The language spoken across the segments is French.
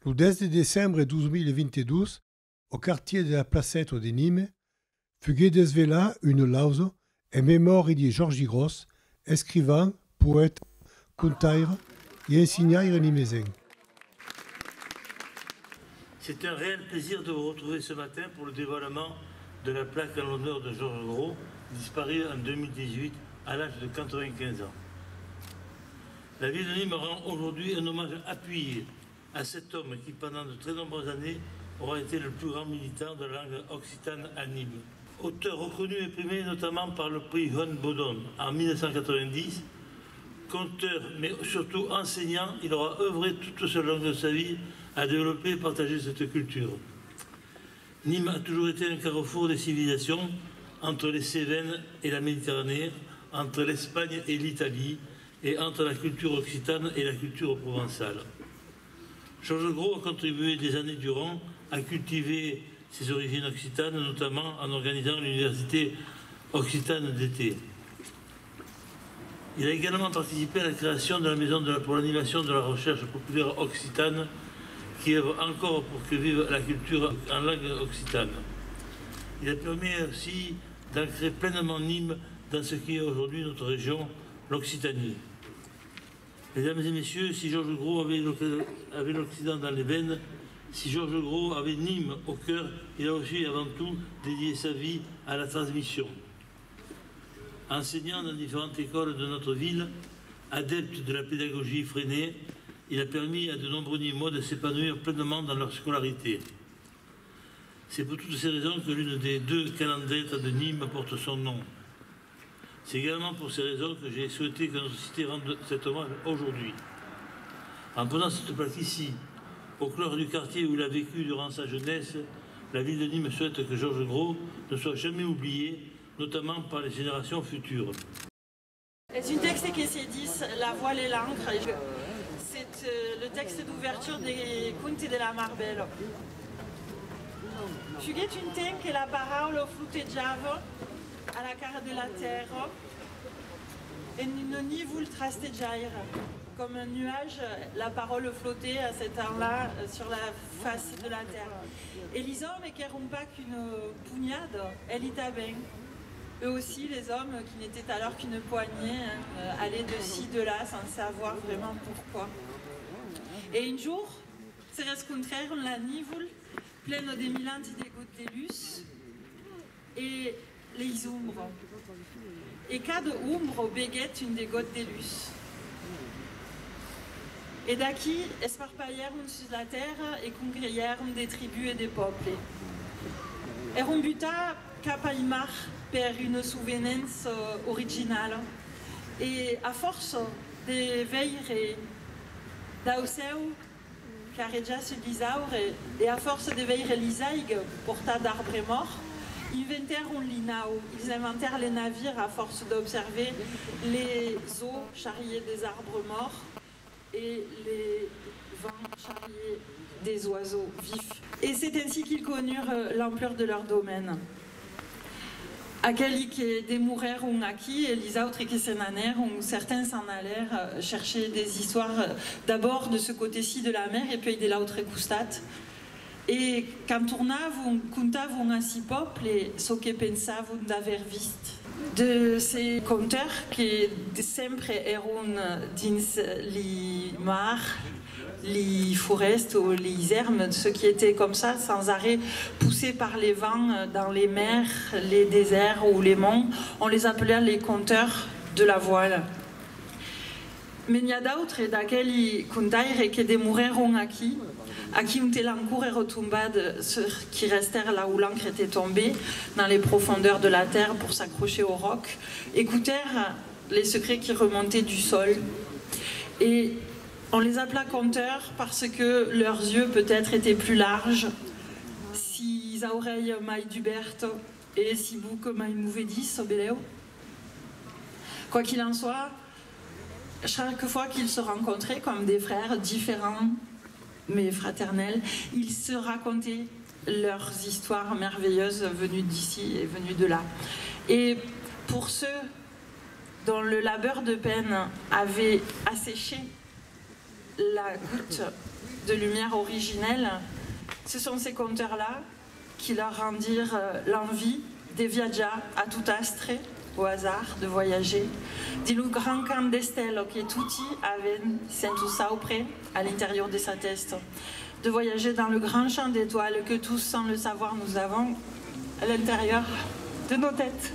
Le 10 dicembre 2022, au quartier de la Placette de Nîmes, fut desvelà une lausa en mémoire de Georges Gros, écrivain, poète, contaire et enseignant nimésen. C'est un réel plaisir de vous retrouver ce matin pour le dévoilement de la plaque en l'honneur de Georges Gros, disparu en 2018 à l'âge de 95 ans. La ville de Nîmes rend aujourd'hui un hommage appuyé à cet homme qui, pendant de très nombreuses années, aura été le plus grand militant de la langue occitane à Nîmes. Auteur reconnu et primé notamment par le prix Von Bodon en 1990, conteur mais surtout enseignant, il aura œuvré tout au long de sa vie à développer et partager cette culture. Nîmes a toujours été un carrefour des civilisations entre les Cévennes et la Méditerranée, entre l'Espagne et l'Italie, et entre la culture occitane et la culture provençale. Georges Gros a contribué des années durant à cultiver ses origines occitanes, notamment en organisant l'université occitane d'été. Il a également participé à la création de la maison pour l'animation de la recherche populaire occitane, qui œuvre encore pour que vive la culture en langue occitane. Il a permis aussi d'ancrer pleinement Nîmes dans ce qui est aujourd'hui notre région, l'Occitanie. Mesdames et messieurs, si Georges Gros avait l'Occident dans les veines, si Georges Gros avait Nîmes au cœur, il a aussi avant tout dédié sa vie à la transmission. Enseignant dans différentes écoles de notre ville, adepte de la pédagogie freinée, il a permis à de nombreux Nîmois de s'épanouir pleinement dans leur scolarité. C'est pour toutes ces raisons que l'une des deux calandrettes de Nîmes porte son nom. C'est également pour ces raisons que j'ai souhaité que notre cité rende cet hommage aujourd'hui. En posant cette plaque ici, au cœur du quartier où il a vécu durant sa jeunesse, la ville de Nîmes souhaite que Georges Gros ne soit jamais oublié, notamment par les générations futures. C'est un texte qui se dit La voile et l'encre. C'est le texte d'ouverture des Contes de la Marbelle. Fuguet une thème que la parole flutteggiava à la cara de la terre et non ni vous le trasteggiare. Comme un nuage, la parole flottait à cet temps-là sur la face de la terre. Et les hommes qui n'ont pas qu'une pugnade, elle y bien. Eux aussi, les hommes qui n'étaient alors qu'une poignée, allaient de ci, de là, sans savoir vraiment pourquoi. Et un jour, se rencontrèrent la nivule, pleine de milantes des gouttes d'élus, et les ombres. Et cada umbre béguette une des gouttes d'élus. Et d'aquí, esparpaillèrent sur la terre et congréèrent des tribus et des peuples. Et on buta capaimar per une souvenance originale. Et à force de veiller d'auseu, carreja se lisaure, et à force de veiller l'isaig porta d'arbres morts, inventèrent l'inao. Ils inventèrent les navires à force d'observer les eaux charrier des arbres morts et les vents charrier des oiseaux vifs. Et c'est ainsi qu'ils connurent l'ampleur de leur domaine. Aquelli qui démourèrent ont acquis et les autres qui s'en allèrent, certains s'en allèrent chercher des histoires d'abord de ce côté-ci de la mer et puis de l'autre costat. Et quand tournavons, contavam ainsi peuple et ce que pensavam d'aver vist. De ces conteurs qui sempre eron dins les mares, les forests ou les herbes, ceux qui étaient comme ça, sans arrêt, poussés par les vents dans les mers, les déserts ou les monts, on les appelait les conteurs de la voile. Mais il y a d'autres d'aquells contaires qui demeurèrent acquis, à qui un telancourt est retombé ceux qui restèrent là où l'encre était tombée, dans les profondeurs de la terre pour s'accrocher au roc, écoutèrent les secrets qui remontaient du sol. Et on les appela conteurs parce que leurs yeux peut-être étaient plus larges, si oreilles mai d'Hubert et si bouc mai mouvedis au Béléo. Quoi qu'il en soit, chaque fois qu'ils se rencontraient comme des frères différents mais fraternels, ils se racontaient leurs histoires merveilleuses venues d'ici et venues de là. Et pour ceux dont le labeur de peine avait asséché la goutte de lumière originelle. Ce sont ces conteurs-là qui leur rendirent l'envie de viaggiare a tout astre, au hasard, de voyager, di lo grand camp d'Estelle che tutti avaient sento saupre à l'intérieur de sa tête, de voyager dans le grand champ d'étoiles que tous, sans le savoir, nous avons à l'intérieur de nos têtes.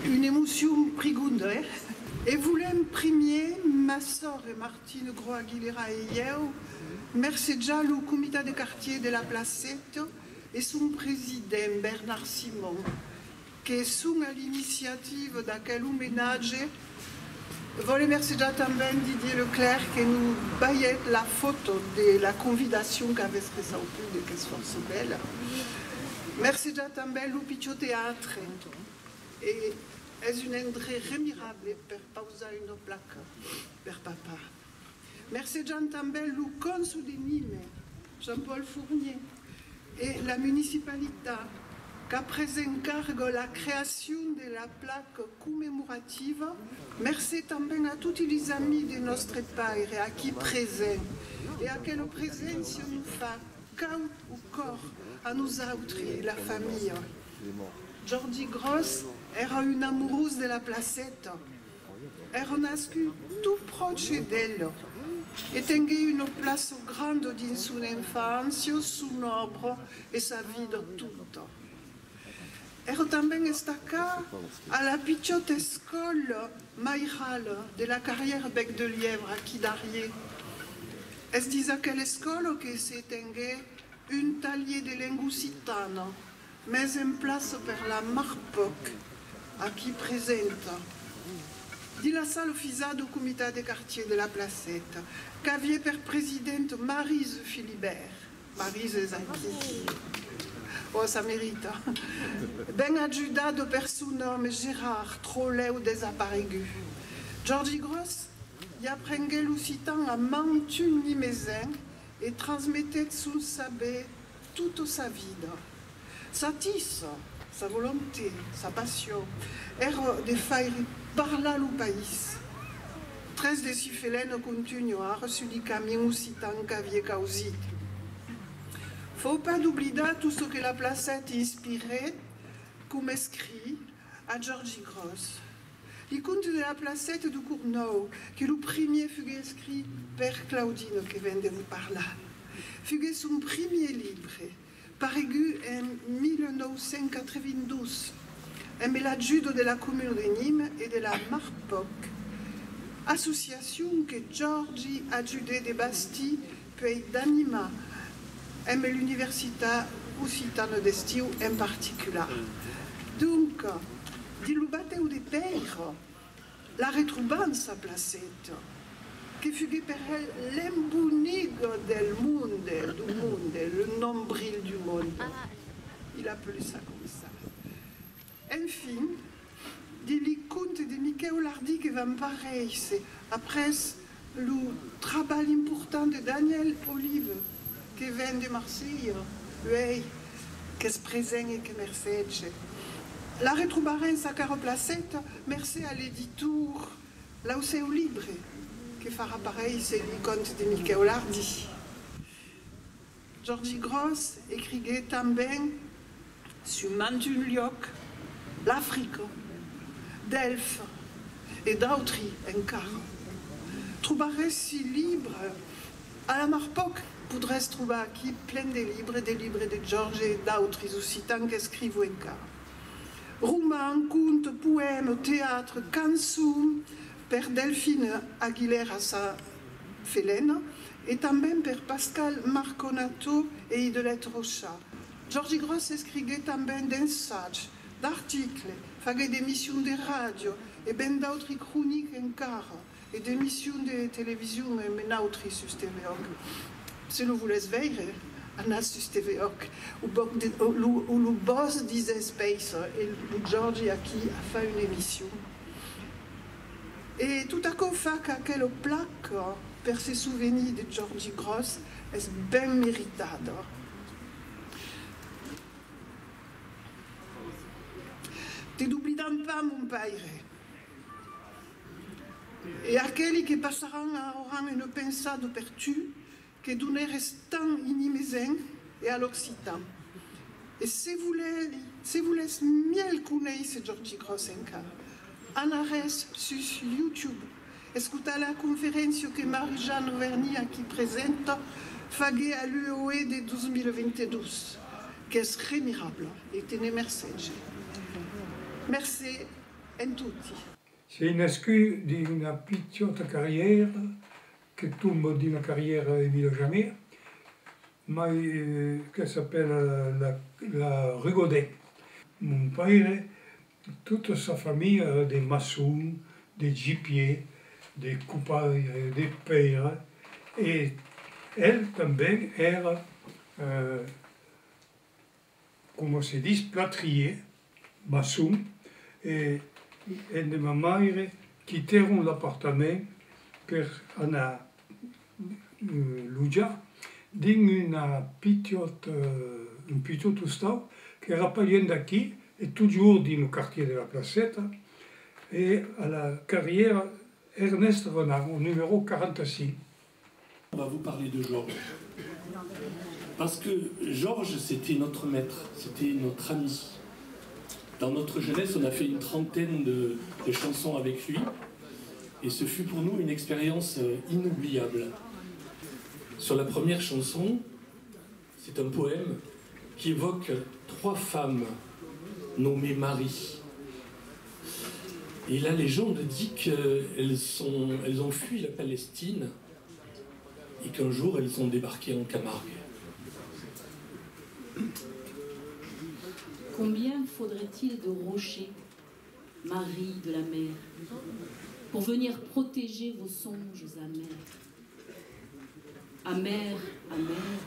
Une émotion prigunde, et voulem premier ma sœur Martine Gros-Aguilera et eu, merci già au comité de quartier de la Placette et son président Bernard Simon, qui sont à l'initiative d'aquel ménage. Voulez merci già também Didier Leclerc qui nous baillait la photo de la convidation qu'avait fait au plus de qu'elle soit belle. Merci già também le Piccio Théâtre. Et est une entrée remirable pour pauser une plaque pour papa. Merci Jean Tambel, le consul de Nîmes, Jean-Paul Fournier, et la municipalité qui a pris en charge la création de la plaque commémorative. Merci também à tous les amis de notre pays à qui présent et à quelle présence nous fait cœur ou corps à nous autres et la famille. Jordi Gross era une amoureuse de la Placette. Elle nascu tout proche d'elle et tenait une place grande dans son enfance, son œuvre et sa vie de toute. Elle também destaca à la petite école maïrale de la carrière Bec de Lièvre à Kidarié. Elle disait que l'école que c'était une talier de lingousitane, mais en place per la Marpoc, à qui présente. Dit la salle officielle du comité de quartier de la Placette, qu'avait per présidente Maryse Philibert. Maryse est acquis. Oh, ça mérite. Ben adjuda de personnel Gérard, Trollet ou Desapparegus. Georgie Gross y apprenait l'occitan à Mantune Nimezin et transmettait son saber toute sa vie. Sa tisse, sa volonté, sa passion, era de faire parler le pays. 13 de Sifélène continuèrent sur le camion occitan qu'avait causé. Faut pas oublier tout ce que la Placette inspirait comme écrit à Georgie Gross. Les contes de la placette de Cournot, que le premier fut écrit par Claudine, qui vient de vous parler, fut son premier livre, paru en 1992, en l'ajuda de la commune de Nîmes et de la Marpoc, association que Georgie a ajudé de Bastille puis d'Anima, et l'université occitane d'Estiu en particulier. Donc, di Lubateu de Peiro, la retrouvanza placette, che fu per l'embunigo del mondo, le nombril du monde. Il appelait ça comme ça. Enfin, di li contes de Michel Hardy che van pareil, après le travail important de Daniel Olive, qui vient de Marseille, lui, qui se présente et qui mercède. La retroubarem sa caro placette, merci à l'éditeur L'Auceo Libre, qui fera pareil, c'est les contes de Michel Hardy. Georgie Gross écrivait também sur Mantunlioc, l'Afrique, Delphes et d'autres encore. Trouverez si libre à la Marpoc, pourrait se trouver ici plein de livres de Georges et d'autres occitans qui écrivent encore. Romans, contes, poèmes, théâtre, chansons, per Delphine Aguilera sa Félène, et também per Pascal Marconato et Idelette Rocha. Georgie Gross écrivait também d'ensaigs, d'articles, faisait d'émissions de radio, et ben d'autres chroniques encore, et d'émissions de télévision, et d'autres sur TVOC. Si vous voulez veiller, Anna sur TVOC, où le boss disait Space, et Georgie a qui a fait une émission. Et tout à coup, fait quelle plaque per ses souvenirs de Georgie Gross est bien méritado. Te n'oublions pas mon père. Et aquelli qui passeront auront une pensée per tu, que donner restant inimaison et à l'occitan. Et si vous voulez mieux connaître Georgie Gross encore, en arrêt sur YouTube, écoutez la conférence que Marie-Jeanne Verny qui présente faisait à l'UOE de 2022, qui est remirable et tenez merci. Merci a tutti. C'est une excuse d'une petite carrière que tombe d'une carrière évidemment jamais, mais qui s'appelle la Rigodet. Mon père, toute sa famille, des maçons, des gipiers, des coupailles, des pères, et elle também era, comme se dit, plâtrier, maçon, et de ma mère quittaron l'appartement per anar lugar dins un petit hostal qui era pas loin d'aquí et toujours dans le quartier de la Placette et à la carrière Ernest Renard, au numéro 46. On va vous parler de Georges. Parce que Georges, c'était notre maître, c'était notre ami. Dans notre jeunesse, on a fait une trentaine de chansons avec lui. Et ce fut pour nous une expérience inoubliable. Sur la première chanson, c'est un poème qui évoque 3 femmes nommées Marie. Et la légende dit qu'elles ont fui la Palestine et qu'un jour elles ont débarqué en Camargue. Combien faudrait-il de rochers, Marie de la mer, pour venir protéger vos songes amers? Amère, amère,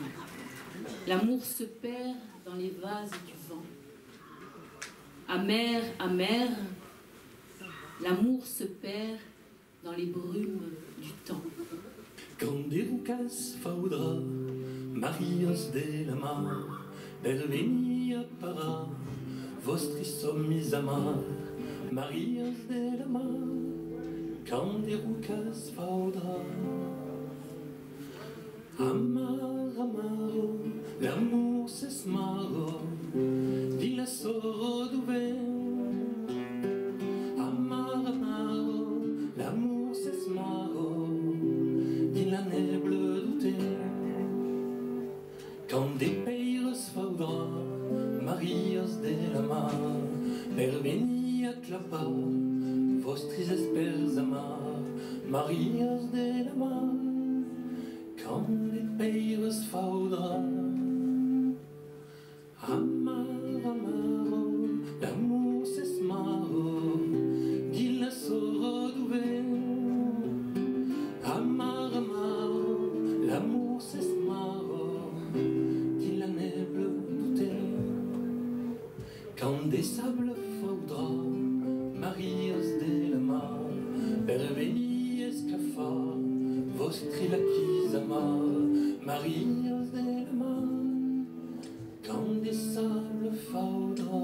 l'amour se perd dans les vases du vent. Amère, amère, l'amour se perd dans les brumes du temps. Quand des roucas faudra, Marios de la mar, Belvenia para, vostris sommis amar, Marios de la mar, quand des roucas faudra. Amar, amaro, l'amour s'esmaro, di la la soro d'ouvert. Amaro, amaro, l'amour c'est smaro, dit la neble douté. Quand des peiros faudra, Marios de la mar, per venir a clapar, vostris espers amar, Marios de la mar. Quand des peiros faudra, amaro, amaro, l'amour c'est smaro, dit la soro d'ouvert. Amaro, amaro, l'amour c'est smaro, dit la neble doutée. Quand des sables faudra, Marios de la mar, per venir escafar, vostri laquis amar, Marios de la mar. Quand des sables faudra,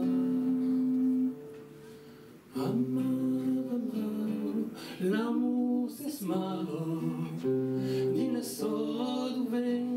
amaro, amaro, l'amour c'est smaro, dit la soro d'ouvert.